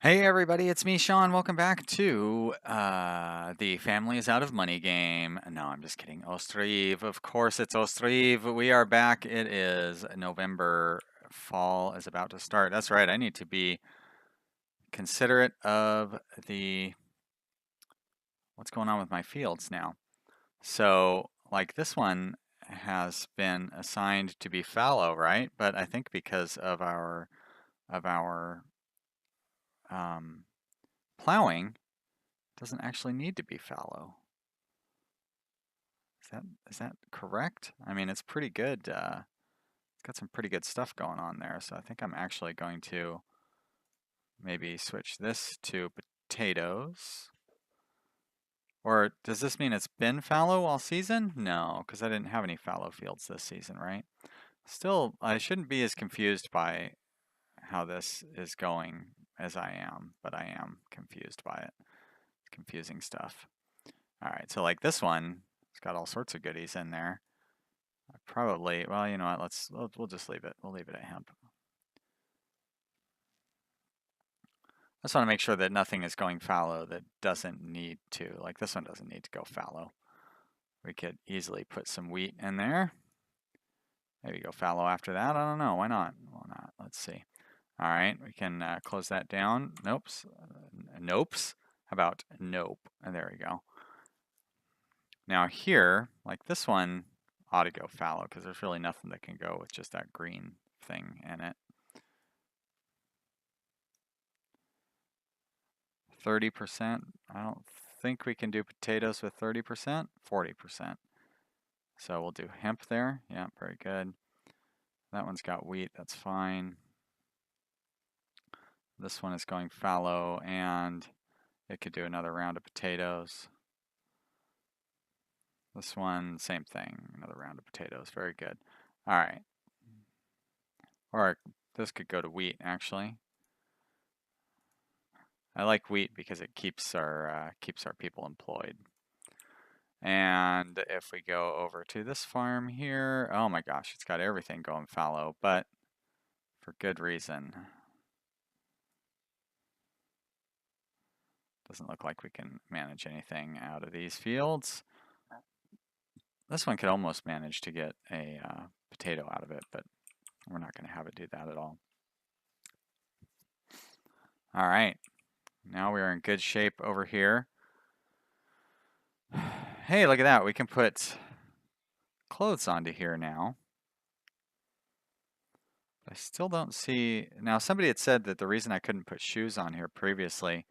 Hey everybody, it's me, Sean. Welcome back to the Family is Out of Money game. No, I'm just kidding. Ostriv, of course it's Ostriv. We are back. It is November. Fall is about to start. That's right. I need to be considerate of what's going on with my fields now. So, like this one has been assigned to be fallow, right? But I think because of our um, plowing, it doesn't actually need to be fallow. Is that correct? I mean, it's pretty good. It's got some pretty good stuff going on there. So I think I'm actually going to maybe switch this to potatoes. Or does this mean it's been fallow all season? No, because I didn't have any fallow fields this season, right? Still, I shouldn't be as confused by how this is going as I am, but I am confused by it. It's confusing stuff. All right, so like this one, it's got all sorts of goodies in there. Probably, well, you know what, we'll just leave it. We'll leave it at hemp. I just want to make sure that nothing is going fallow that doesn't need to. Like this one doesn't need to go fallow. We could easily put some wheat in there. Maybe go fallow after that. I don't know. Why not? Why not? Let's see. All right, we can close that down. Nopes. Nopes. How about nope? And there we go. Now here, like this one ought to go fallow because there's really nothing that can go with just that green thing in it. 30%. I don't think we can do potatoes with 30%, 40%. So we'll do hemp there. Yeah, very good. That one's got wheat, that's fine. This one is going fallow and it could do another round of potatoes. This one, same thing, another round of potatoes, very good. All right. Or this could go to wheat actually. I like wheat because it keeps our people employed. And if we go over to this farm here, oh my gosh, it's got everything going fallow, but for good reason. Doesn't look like we can manage anything out of these fields. This one could almost manage to get a potato out of it, but we're not going to have it do that at all. All right, now we are in good shape over here. Hey, look at that. We can put clothes onto here now. I still don't see. Now, somebody had said that the reason I couldn't put shoes on here previously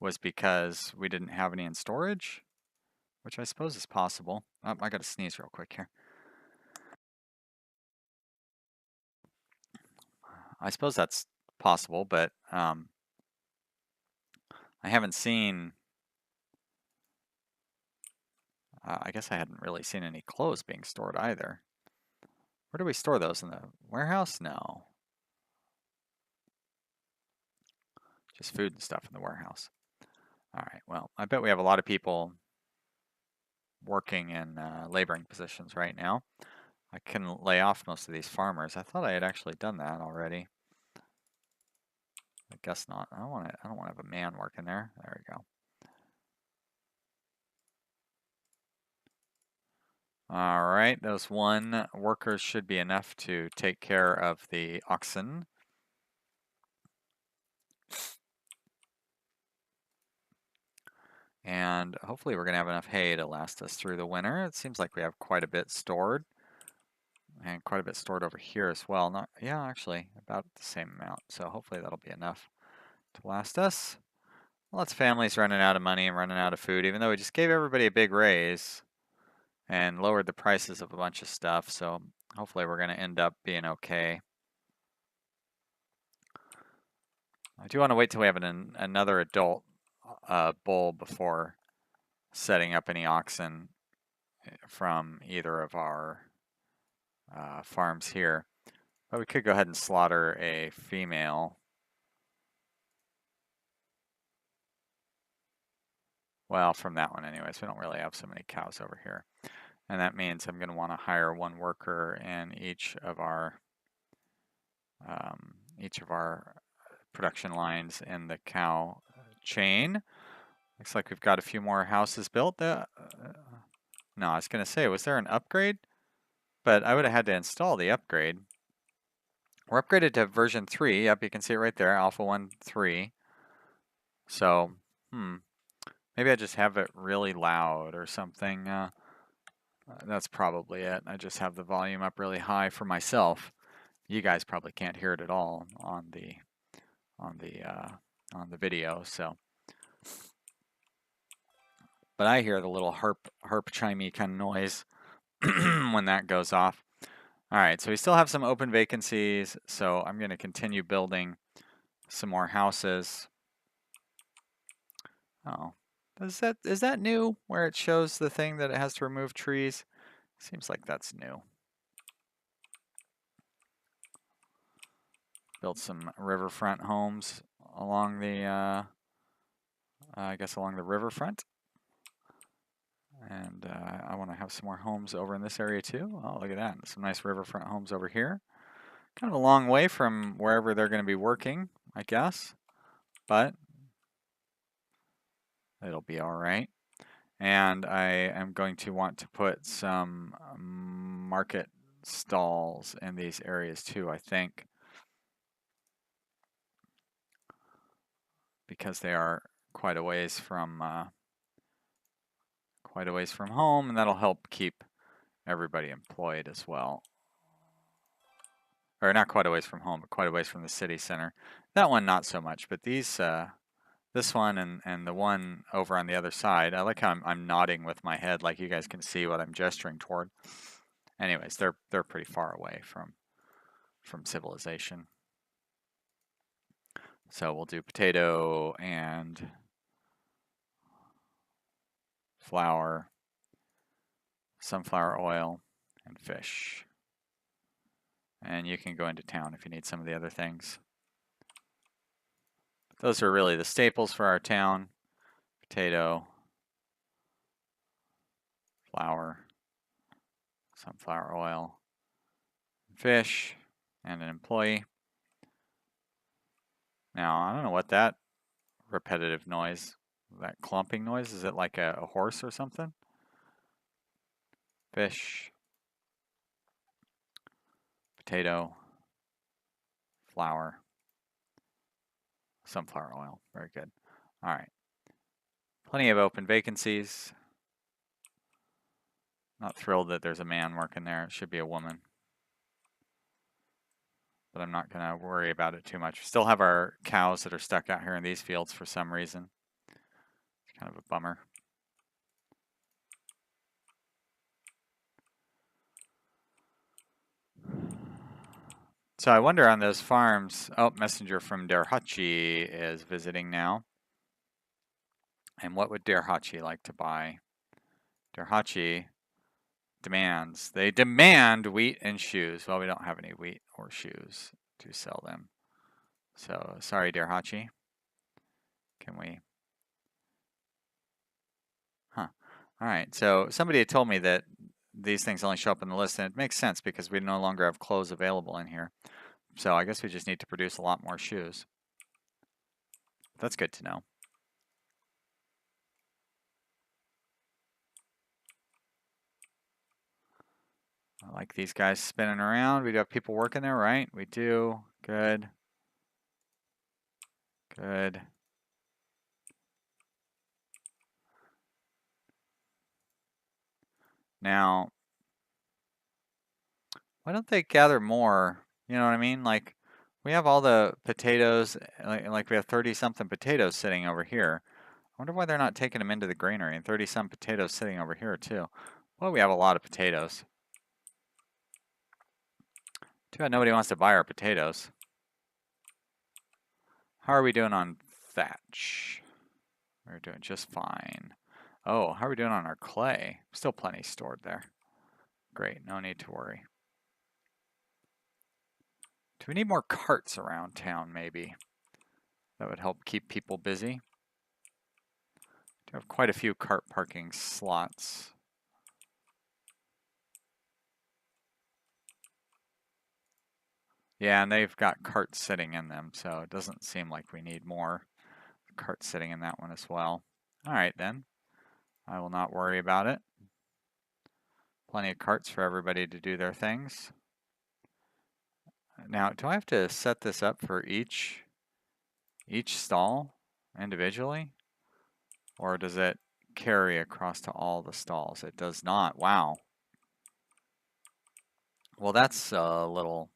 was because we didn't have any in storage, which I suppose is possible. Oh, I got to sneeze real quick here. I suppose that's possible, but I haven't seen. I guess I hadn't really seen any clothes being stored either. Where do we store those? In the warehouse? No. Just food and stuff in the warehouse. All right, well, I bet we have a lot of people working in laboring positions right now. I can lay off most of these farmers. I thought I had actually done that already. I guess not. I don't want to have a man working there. There we go. All right, those one workers should be enough to take care of the oxen. And hopefully we're going to have enough hay to last us through the winter. It seems like we have quite a bit stored. And quite a bit stored over here as well. Not, yeah, actually, about the same amount. So hopefully that'll be enough to last us. Lots of families running out of money and running out of food, even though we just gave everybody a big raise and lowered the prices of a bunch of stuff. So hopefully we're going to end up being okay. I do want to wait till we have another adult bull before setting up any oxen from either of our farms here. But we could go ahead and slaughter a female. Well, from that one anyways. We don't really have so many cows over here. And that means I'm going to want to hire one worker in each of our production lines in the cow chain. Looks like we've got a few more houses built. No, I was going to say, was there an upgrade? But I would have had to install the upgrade. We're upgraded to version 3. Yep, you can see it right there, Alpha 1.3. So, maybe I just have it really loud or something. That's probably it. I just have the volume up really high for myself. You guys probably can't hear it at all on the video. So, but I hear the little harp chimey kind of noise when that goes off. All right, so we still have some open vacancies, so I'm going to continue building some more houses. Oh, is that new, where it shows the thing that it has to remove trees? Seems like that's new. Build some riverfront homes along the, I guess along the riverfront. And I want to have some more homes over in this area too. Oh, look at that. Some nice riverfront homes over here. Kind of a long way from wherever they're going to be working, I guess. But it'll be all right. And I am going to want to put some market stalls in these areas too, I think. Because they are quite a ways from home, and that'll help keep everybody employed as well. Or not quite a ways from home, but quite a ways from the city center. That one not so much, but these this one and the one over on the other side, I like how I'm nodding with my head, like you guys can see what I'm gesturing toward. Anyways, they're pretty far away from civilization. So we'll do potato and flour, sunflower oil, and fish. And you can go into town if you need some of the other things. Those are really the staples for our town. Potato, flour, sunflower oil, fish, and an employee. Now, I don't know what that repetitive noise, that clumping noise, is it like a horse or something? Fish, potato, flour, sunflower oil. Very good. All right. Plenty of open vacancies. Not thrilled that there's a man working there. It should be a woman. But I'm not going to worry about it too much. We still have our cows that are stuck out here in these fields for some reason. It's kind of a bummer. So I wonder on those farms, oh, messenger from Derhachi is visiting now. And what would Derhachi like to buy? Derhachi demands, they demand wheat and shoes. Well, we don't have any wheat or shoes to sell them. So sorry, Derhachi. Can we? Huh. All right. So somebody had told me that these things only show up in the list, and it makes sense because we no longer have clothes available in here. So I guess we just need to produce a lot more shoes. That's good to know. I like these guys spinning around. We do have people working there, right? We do. Good. Good. Now, why don't they gather more? You know what I mean? Like, we have all the potatoes, like we have 30-something potatoes sitting over here. I wonder why they're not taking them into the granary, and 30-some potatoes sitting over here too. Well, we have a lot of potatoes. Too bad nobody wants to buy our potatoes. How are we doing on thatch? We're doing just fine. Oh, how are we doing on our clay? Still plenty stored there. Great, no need to worry. Do we need more carts around town, maybe? That would help keep people busy. We have quite a few cart parking slots. Yeah, and they've got carts sitting in them, so it doesn't seem like we need more carts sitting in that one as well. All right, then. I will not worry about it. Plenty of carts for everybody to do their things. Now, do I have to set this up for each stall individually? Or does it carry across to all the stalls? It does not. Wow. Well, that's a little,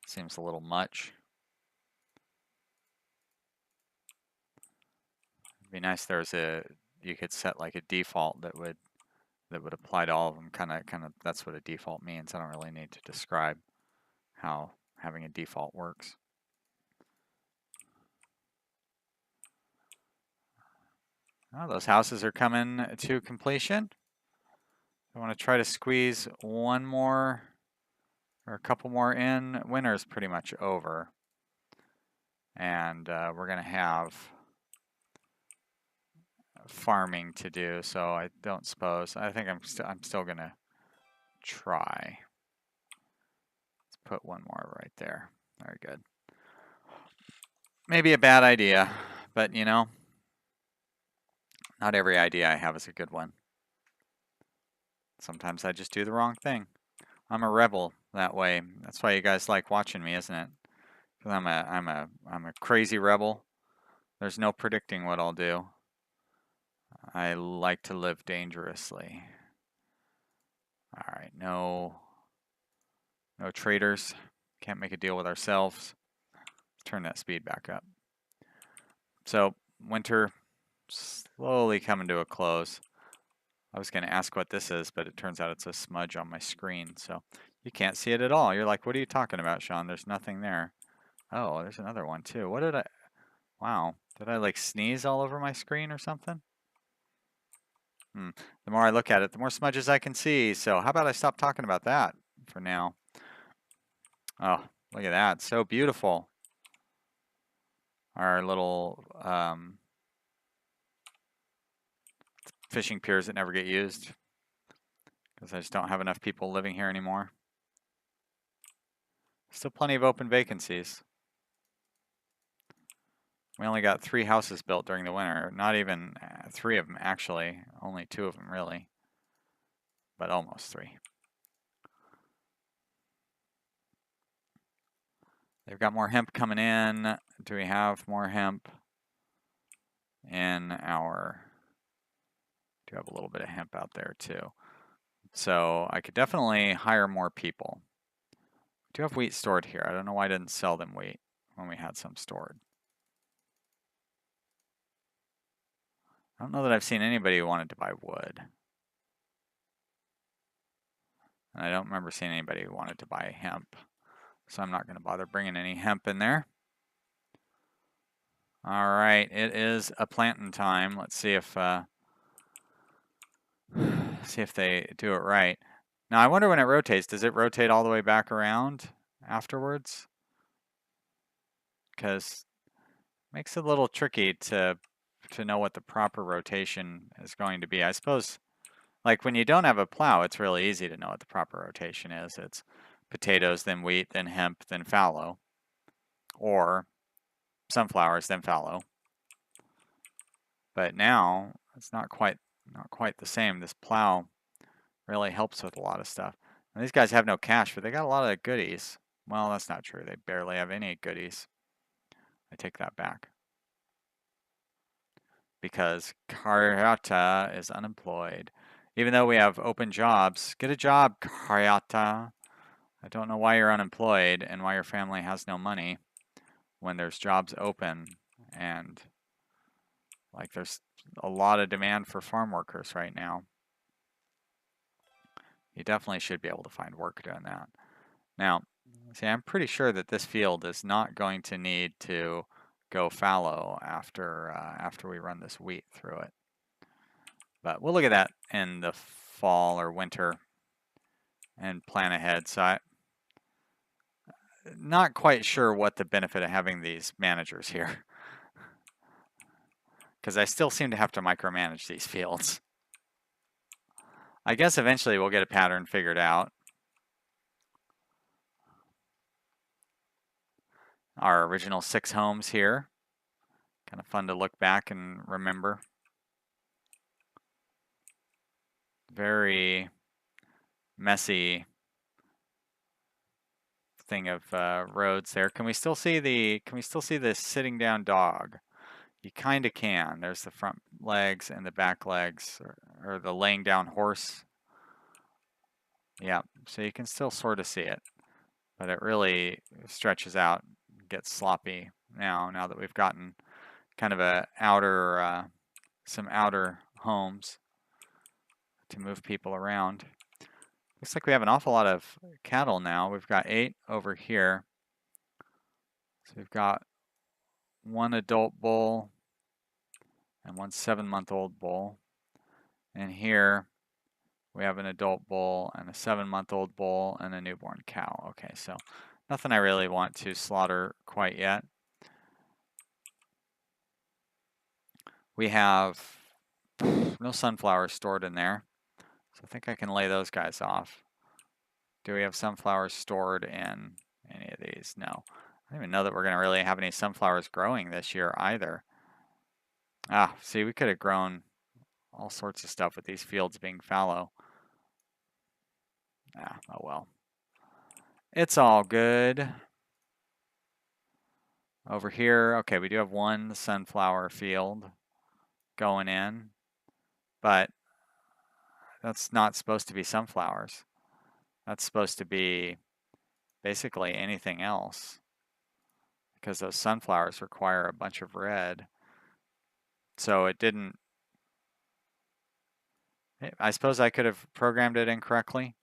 seems a little much. It'd be nice there's a, you could set like a default that would apply to all of them. Kind of, that's what a default means. I don't really need to describe how having a default works. Oh, those houses are coming to completion. I want to try to squeeze one more or a couple more in. Winter's pretty much over. And we're going to have farming to do, so I don't suppose. I think I'm still going to try. Let's put one more right there. Very good. Maybe a bad idea, but you know, not every idea I have is a good one. Sometimes I just do the wrong thing. I'm a rebel that way. That's why you guys like watching me, isn't it? Because I'm a crazy rebel. There's no predicting what I'll do. I like to live dangerously. All right, no traders. Can't make a deal with ourselves. Turn that speed back up. So winter slowly coming to a close. I was going to ask what this is, but it turns out it's a smudge on my screen, so you can't see it at all. You're like, what are you talking about, Sean? There's nothing there. Oh, there's another one too. What did I... Wow. Did I like sneeze all over my screen or something? The more I look at it, the more smudges I can see. So how about I stop talking about that for now? Oh, look at that. So beautiful. Our little fishing piers that never get used because I just don't have enough people living here anymore. Still plenty of open vacancies. We only got 3 houses built during the winter. Not even 3 of them, actually. Only 2 of them, really. But almost 3. They've got more hemp coming in. Do we have more hemp in our... Do have a little bit of hemp out there, too. So I could definitely hire more people. I do have wheat stored here. I don't know why I didn't sell them wheat when we had some stored. I don't know that I've seen anybody who wanted to buy wood. And I don't remember seeing anybody who wanted to buy hemp. So I'm not going to bother bringing any hemp in there. All right, it is a planting time. Let's see if they do it right. Now I wonder when it rotates. Does it rotate all the way back around afterwards? Because it makes it a little tricky to know what the proper rotation is going to be. I suppose, like when you don't have a plow, it's really easy to know what the proper rotation is. It's potatoes, then wheat, then hemp, then fallow, or sunflowers, then fallow. But now it's not quite the same. This plow really helps with a lot of stuff. And these guys have no cash, but they got a lot of goodies. Well, that's not true. They barely have any goodies. I take that back. Because Karyata is unemployed. Even though we have open jobs, get a job, Karyata. I don't know why you're unemployed and why your family has no money when there's jobs open and like there's a lot of demand for farm workers right now. You definitely should be able to find work doing that. Now, see, I'm pretty sure that this field is not going to need to go fallow after we run this wheat through it. But we'll look at that in the fall or winter and plan ahead. So I'm not quite sure what the benefit of having these managers here. Because I still seem to have to micromanage these fields. I guess eventually we'll get a pattern figured out. our original 6 homes here. Kind of fun to look back and remember. Very messy thing of roads there. Can we still see the sitting down dog? You kind of can. There's the front legs and the back legs, or the laying down horse. Yeah, so you can still sort of see it, but it really stretches out, gets sloppy now that we've gotten kind of some outer homes to move people around. Looks like we have an awful lot of cattle now. We've got 8 over here. So we've got 1 adult bull and 1 7-month-old bull. And here we have an adult bull and a 7-month-old bull and a newborn cow. Okay, so nothing I really want to slaughter quite yet. We have no sunflowers stored in there, so I think I can lay those guys off. Do we have sunflowers stored in any of these? No. I don't even know that we're going to really have any sunflowers growing this year either. Ah, see, we could have grown all sorts of stuff with these fields being fallow. Ah, oh well. It's all good. Over here, okay, we do have 1 sunflower field going in, but that's not supposed to be sunflowers. That's supposed to be basically anything else, because those sunflowers require a bunch of red. So it didn't, I suppose I could have programmed it incorrectly.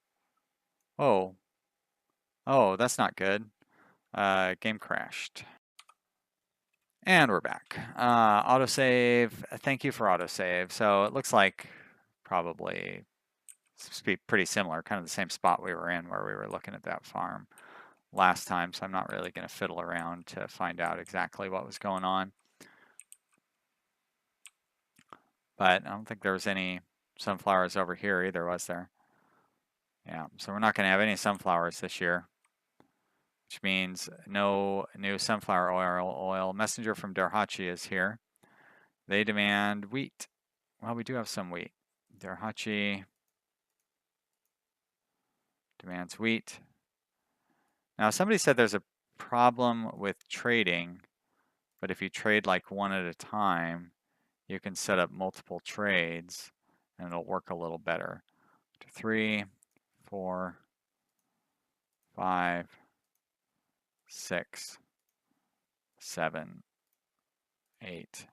Oh, that's not good. Game crashed. And we're back. Autosave, thank you for autosave. So it looks like probably pretty similar, kind of the same spot we were in where we were looking at that farm last time. So I'm not really going to fiddle around to find out exactly what was going on. But I don't think there was any sunflowers over here either, was there? Yeah, so we're not going to have any sunflowers this year, which means no new sunflower oil. Messenger from Derhachi is here. They demand wheat. Well, we do have some wheat. Derhachi demands wheat. Now, somebody said there's a problem with trading, but if you trade like one at a time, you can set up multiple trades and it'll work a little better. 3, 4, 5, 6, 7, 8,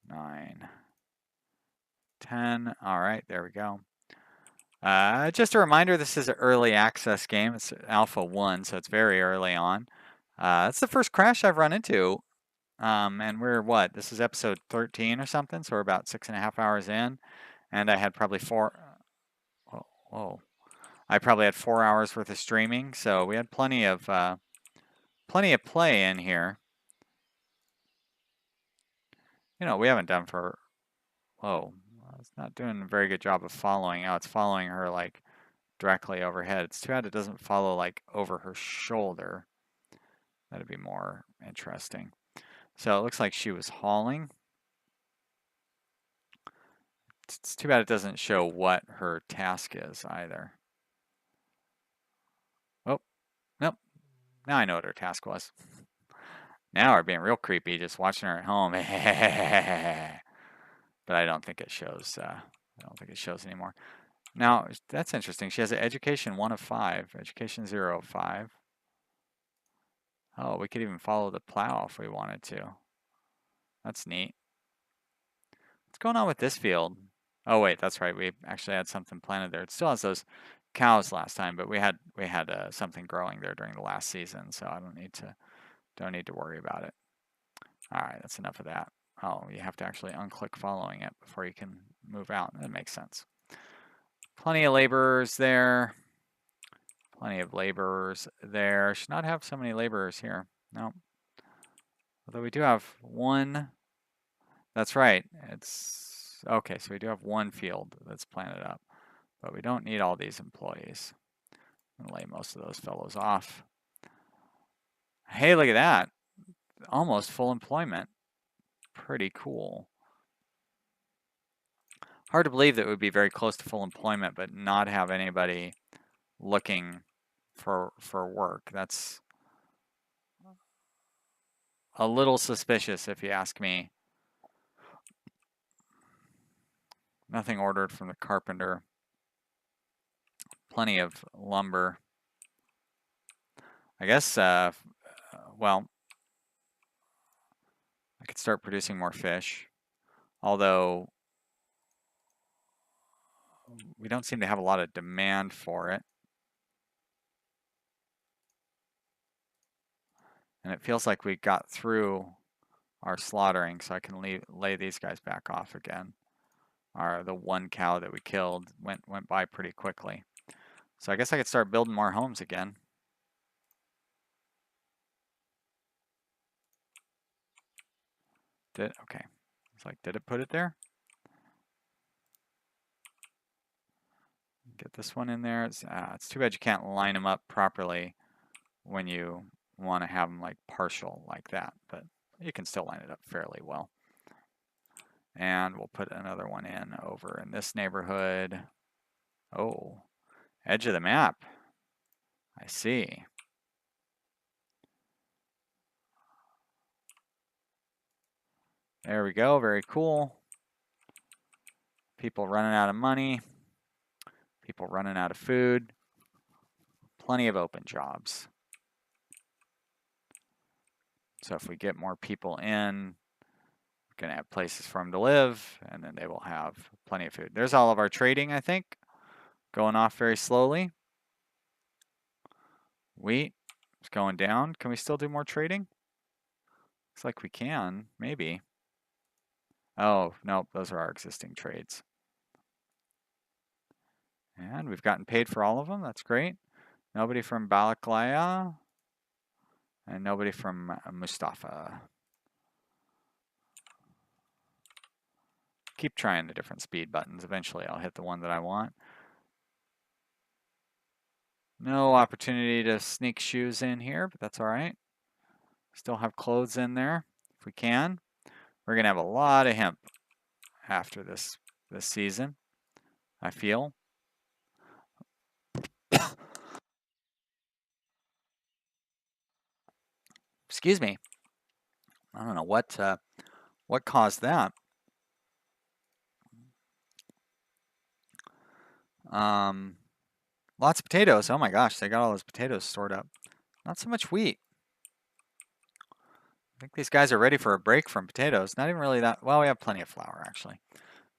9, 10. All right, there we go. Just a reminder, this is an early access game. It's Alpha 1, so it's very early on. It's the first crash I've run into. And we're what? This is episode 13 or something, so we're about 6.5 hours in. And I had probably I probably had 4 hours worth of streaming, so we had plenty of play in here. You know, we haven't done for, it's not doing a very good job of following. Oh, it's following her like directly overhead. It's too bad it doesn't follow like over her shoulder. That'd be more interesting. So it looks like she was hauling. It's too bad it doesn't show what her task is either. Oh, nope. Now I know what her task was. Now we're being real creepy just watching her at home. But I don't think it shows. I don't think it shows anymore. Now, that's interesting. She has an education 1 of 5, education 0 of 5. Oh, we could even follow the plow if we wanted to. That's neat. What's going on with this field? Oh wait, that's right. We actually had something planted there. It still has those cows last time, but we had something growing there during the last season, so I don't need to worry about it. All right, that's enough of that. Oh, you have to actually unclick following it before you can move out. That makes sense. Plenty of laborers there. Plenty of laborers there. Should not have so many laborers here. No. Although we do have 1. That's right. It's okay, so we do have 1 field that's planted up, but we don't need all these employees. I'm gonna lay most of those fellows off. Hey, look at that. Almost full employment. Pretty cool. Hard to believe that it would be very close to full employment, but not have anybody looking for work. That's a little suspicious if you ask me. Nothing ordered from the carpenter. Plenty of lumber. I guess, well, I could start producing more fish. Although, we don't seem to have a lot of demand for it. And it feels like we got through our slaughtering, so I can lay these guys back off again. The one cow that we killed went by pretty quickly. So I guess I could start building more homes again. Okay. It's like, did it put it there? Get this one in there. It's too bad you can't line them up properly when you want to have them like partial like that, but you can still line it up fairly well. And we'll put another one in over in this neighborhood. Oh, edge of the map. I see. There we go, very cool. People running out of money. People running out of food. Plenty of open jobs. So if we get more people in, we're going to have places for them to live, and then they will have plenty of food. There's all of our trading, I think, going off very slowly. Wheat is going down. Can we still do more trading? Looks like we can, maybe. Oh, nope, those are our existing trades. And we've gotten paid for all of them. That's great. Nobody from Balaklaya. And nobody from Mustafa. Keep trying the different speed buttons. Eventually I'll hit the one that I want. No opportunity to sneak shoes in here, but that's all right. Still have clothes in there if we can. We're gonna have a lot of hemp after this season, I feel. Excuse me. I don't know what caused that. Lots of potatoes. Oh my gosh, they got all those potatoes stored up. Not so much wheat. I think these guys are ready for a break from potatoes. Not even really that, well, we have plenty of flour actually.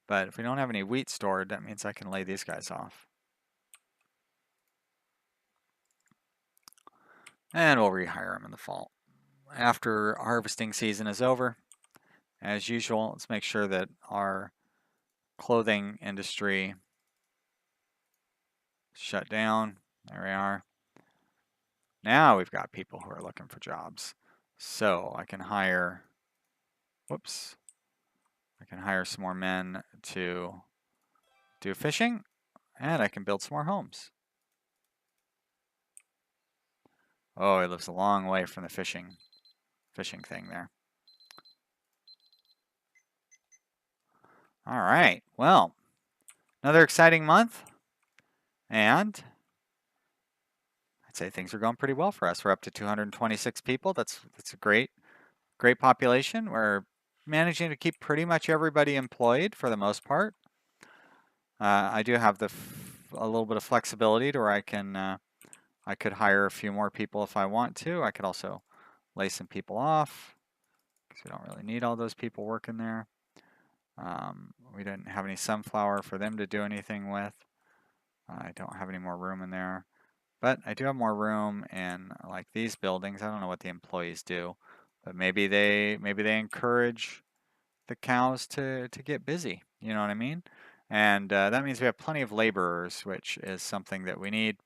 But if we don't have any wheat stored, that means I can lay these guys off. And we'll rehire them in the fall. After harvesting season is over, as usual, let's make sure that our clothing industry shut down. There we are. Now we've got people who are looking for jobs. So I can hire, whoops, I can hire some more men to do fishing, and I can build some more homes. Oh, he lives a long way from the fishing thing there. All right, well, another exciting month, and I'd say things are going pretty well for us. We're up to 226 people. That's a great population. We're managing to keep pretty much everybody employed for the most part. I do have a little bit of flexibility to where I could hire a few more people if I want to. I could also lay some people off because we don't really need all those people working there. We didn't have any sunflower for them to do anything with. I don't have any more room in there, but I do have more room in like these buildings. I don't know what the employees do, but maybe they encourage the cows to get busy. You know what I mean? And that means we have plenty of laborers, which is something that we need.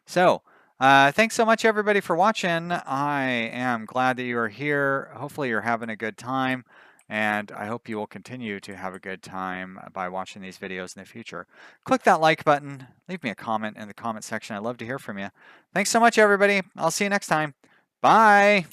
So thanks so much, everybody, for watching. I am glad that you are here. Hopefully you're having a good time. And I hope you will continue to have a good time by watching these videos in the future. Click that like button. Leave me a comment in the comment section. I'd love to hear from you. Thanks so much, everybody. I'll see you next time. Bye.